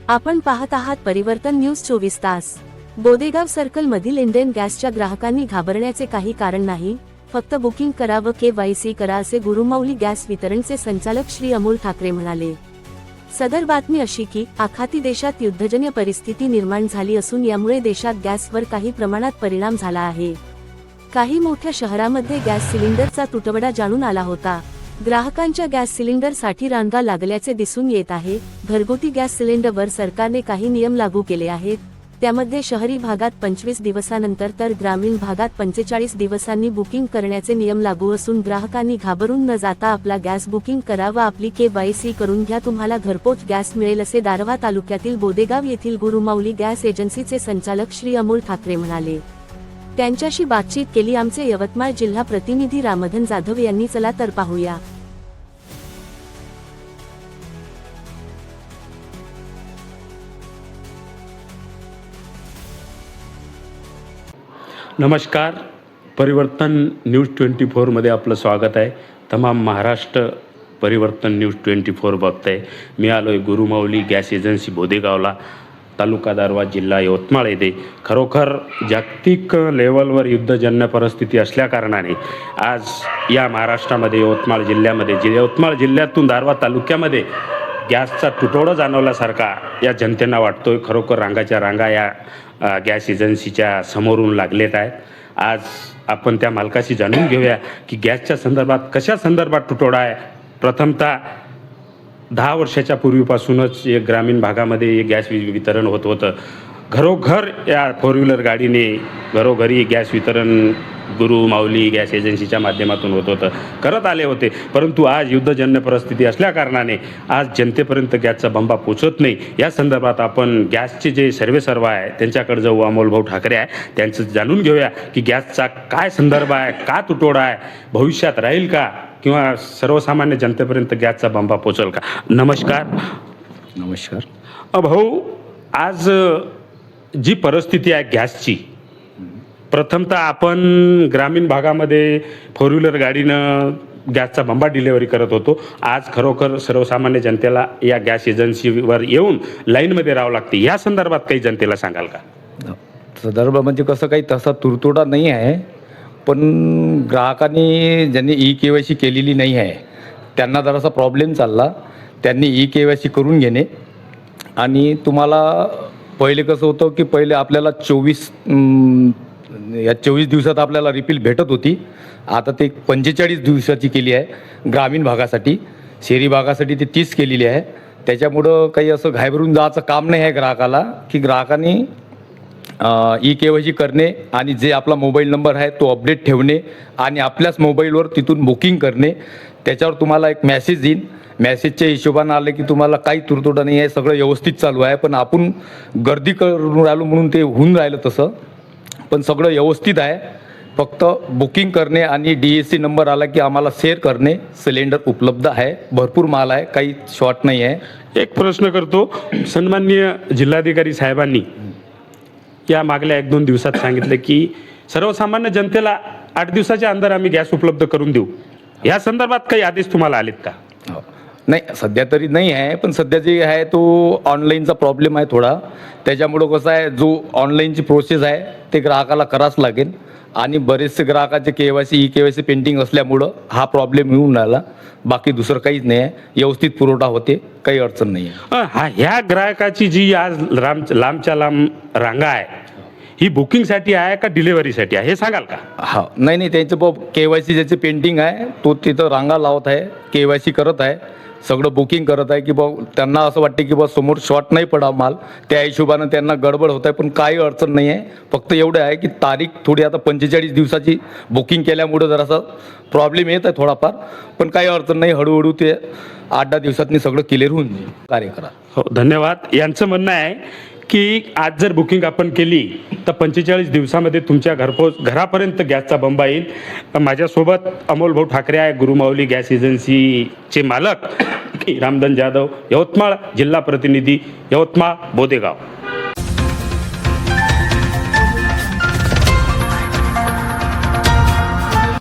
आपण पाहत आहात परिवर्तन न्यूज 24 तास। बोदेगाव सर्कल मधील इंडियन गॅसच्या ग्राहकांनी घाबरण्याचे काही कारण नाही, फक्त बुकिंग करा व KYC करा, असे गुरुमाऊली गॅस वितरणचे संचालक श्री अमोल ठाकरे म्हणाले। सदर बातमी अशी की आखाती देशात युद्धजन्य परिस्थिती निर्माण झाली असून यामुळे देशात गॅसवर काही प्रमाणात परिणाम झाला आहे। काही मोठ्या शहरांमध्ये गॅस सिलेंडरचा तुटवडा जाणून आला होता। ग्राहकांच्या गॅस सिलेंडरसाठी रांगा लागल्याचे दिसून येत आहे। घरगुती गॅस सिलेंडरवर सरकारने काही नियम लागू केले आहेत, त्यामध्ये शहरी भागात 25 दिवसानंतर तर ग्रामीण भागात 45 दिवसांनी बुकिंग करण्याचे नियम लागू असून ग्राहकांनी घाबरून न जाता आपला गॅस बुकिंग करा व आपली KYC करून घ्या, तुम्हाला घरपोच गॅस मिळेल, असे दारव्हा तालुक्यातील बोदेगाव येथील गुरुमाऊली गॅस एजन्सीचे संचालक श्री अमोल ठाकरे म्हणाले। त्यांच्याशी बातचीत केली आमचे यवतमाळ जिल्हा प्रतिनिधी रामधन जाधव यांनी। चला तर पाहूया। नमस्कार, परिवर्तन न्यूज 24 मध्ये आपलं स्वागत आहे। तमाम महाराष्ट्र परिवर्तन न्यूज 24 बघताय। मी आलोय गुरुमाऊली गॅस एजन्सी बोदेगावला, तालुका दारव्हा, जिल्हा यवतमाळ येथे। खरोखर जागतिक लेवलवर युद्धजन्य परिस्थिती असल्याकारणाने आज या महाराष्ट्रामध्ये यवतमाळ जिल्ह्यातून दारव्हा तालुक्यामध्ये गॅसचा तुटवडा जाणवल्यासारखा या जनतेला वाटतोय। खरोखर रांगाच्या रांगा या गॅस एजन्सीच्या समोरून लागलेत आहेत। आज आपण त्या मालकाशी जाणून घेऊया की गॅसच्या संदर्भात कशा संदर्भात तुटवडा आहे। प्रथमतः 10 वर्षाच्या पूर्वीपासूनच ग्रामीण भागामध्ये गॅस वितरण होत होतं। घरोघर या 4 व्हीलर गाडीने घरोघरी गॅस वितरण गुरुमाऊली गॅस एजन्सीच्या माध्यमातून होत होतं, करत आले होते। परंतु आज युद्धजन्य परिस्थिती असल्याकारणाने आज जनतेपर्यंत गॅसचा बंबा पोचत नाही। या संदर्भात आपण गॅसचे जे सर्वेसर्वा आहे त्यांच्याकडे जाऊ। अमोल भाऊ ठाकरे आहे, त्यांचं जाणून घेऊया की गॅसचा काय संदर्भ आहे, का तुटवडा आहे, भविष्यात राहील का, किंवा सर्वसामान्य जनतेपर्यंत गॅसचा बंबा पोचेल का। नमस्कार। नमस्कार। भाऊ, आज जी परिस्थिती आहे गॅसची, प्रथमतः आपण ग्रामीण भागामध्ये 4 व्हीलर गाडीनं गॅसचा बंबा डिलेवरी करत होतो। आज खरोखर सर्वसामान्य जनतेला या गॅस एजन्सीवर येऊन लाईनमध्ये राहावं लागते। या संदर्भात काही जनतेला सांगाल का? संदर्भ म्हणजे कसं काही तसा तुरतुडा नाही आहे, पण ग्राहकांनी ज्यांनी KYC केलेली नाही आहे त्यांना जरासा प्रॉब्लेम चालला। त्यांनी KYC करून घेणे, आणि तुम्हाला पहिले कसं होतं की पहिले आपल्याला 24 दिवसात आपल्याला रिफिल भेटत होती। आता ते 45 दिवसाची केली आहे ग्रामीण भागासाठी। शहरी भागासाठी ते 30 केलेली आहे। त्याच्यामुळं काही असं घाबरून जायचं काम नाही आहे ग्राहकाला, की ग्राहकांनी KYC करणे आणि जे आपला मोबाईल नंबर आहे तो अपडेट ठेवणे आणि आपल्याच मोबाईलवर तिथून बुकिंग करणे। त्याच्यावर तुम्हाला एक मेसेज येईल, मेसेजच्या हिशोबानं आलं की तुम्हाला काही तुरतुडा नाही आहे, सगळं व्यवस्थित चालू आहे। पण आपण गर्दी करून राहिलो म्हणून ते होऊन राहिलं तसं, पण सगळं व्यवस्थित आहे। फक्त बुकिंग करणे आणि DSC नंबर आला की आम्हाला शेअर करणे। सिलेंडर उपलब्ध आहे, भरपूर माल आहे, काही शॉर्ट नाही आहे। एक प्रश्न करतो, सन्माननीय जिल्हाधिकारी साहेबांनी या मागल्या 1-2 दिवसात सांगितलं की सर्वसामान्य जनतेला 8 दिवसाच्या अंदर आम्ही गॅस उपलब्ध करून देऊ। या संदर्भात काही आदेश तुम्हाला आलेत का? नाही, सध्या तरी नाही आहे, पण सध्या जे आहे तो ऑनलाईनचा प्रॉब्लेम आहे थोडा। त्याच्यामुळं कसं आहे, जो ऑनलाईनची प्रोसेस आहे ते ग्राहकाला करावंच लागेल, आणि बरेचसे ग्राहकाचे KYC पेंडिंग असल्यामुळं हा प्रॉब्लेम येऊन राहिला। बाकी दुसरं काहीच नाही आहे, व्यवस्थित पुरवठा होते, काही अडचण नाही आहे। ह्या ग्राहकाची जी आज लांबच्या लांब रांगा आहे, ही बुकिंगसाठी आहे का डिलिव्हरीसाठी आहे, हे सांगाल का? हा, नाही, त्यांचं KYC ज्याचे पेंडिंग आहे तो तिथं रांगा लावत आहे, KYC करत आहे, सगळं बुकिंग करत आहे, की त्यांना असं वाटते की समोर शॉर्ट नाही पडा माल, त्या हिशोबानं त्यांना गडबड होत आहे। पण काही अडचण नाही आहे, फक्त एवढं आहे की तारीख थोडी आता 45 दिवसाची बुकिंग केल्यामुळं जरासा प्रॉब्लेम येत आहे थोडाफार, पण काही अडचण नाही। हळूहळू ते 8-10 दिवसांनी सगळं क्लिअर होऊन जाईल, कार्य करा। हो, धन्यवाद। यांचं म्हणणं आहे की आज जर बुकिंग आपण केली तर 45 दिवसामध्ये तुमच्या घरापर्यंत गॅसचा बंबा येईल। माझ्यासोबत अमोल भाऊ ठाकरे आहे, गुरुमाऊली गॅस एजन्सीचे मालक, रामधन जाधव, यवतमाळ जिल्हा प्रतिनिधी, यवतमाळ बोदेगाव।